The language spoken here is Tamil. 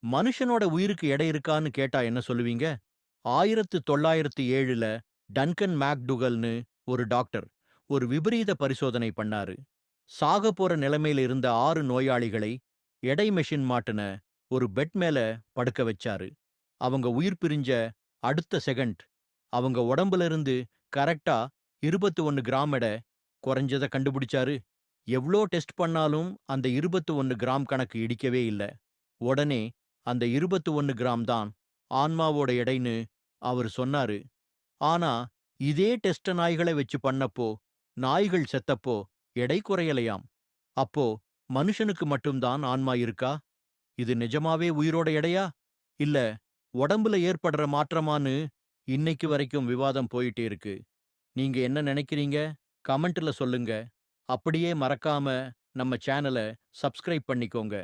மனுஷனோட உயிருக்கு எடை இருக்கான்னு கேட்டா என்ன சொல்லுவீங்க? 1907ல டன்கன் மேக்டூகல்னு ஒரு டாக்டர் ஒரு விபரீத பரிசோதனை பண்ணாரு. சாகப் போற நிலைமையில இருந்த 6 நோயாளிகளை எடை மெஷின் மாட்டுன ஒரு பெட் மேல படுக்க வச்சாரு. அவங்க உயிர் பிரிஞ்ச அடுத்த செகண்ட் அவங்க உடம்புல இருந்து கரெக்ட்டா 21 கிராம் எடை குறைஞ்சத கண்டுபிடிச்சாரு. எவ்ளோ டெஸ்ட் பண்ணாலும் அந்த 21 கிராம் கணக்கு இடிக்கவே இல்ல. உடனே அந்த 21 கிராம் தான் ஆன்மாவோட எடைன்னு அவரு சொன்னாரு. ஆனா, இதே டெஸ்ட நாய்கள வச்சு பண்ணப்போ, நாய்கள் செத்தப்போ எடை குறையலையாம். அப்போ மனுஷனுக்கு மட்டும் தான் ஆன்மா இருக்கா? இது நிஜமாவே உயிரோட எடையா? இல்ல உடம்புல ஏற்படுற மாற்றமான்னு இன்னைக்கு வரைக்கும் விவாதம் போயிட்டே இருக்கு. நீங்க என்ன நினைக்கிறீங்க? கமெண்ட்ல சொல்லுங்க. அப்படியே மறக்காம நம்ம சேனல சப்ஸ்கிரைப் பண்ணிக்கோங்க.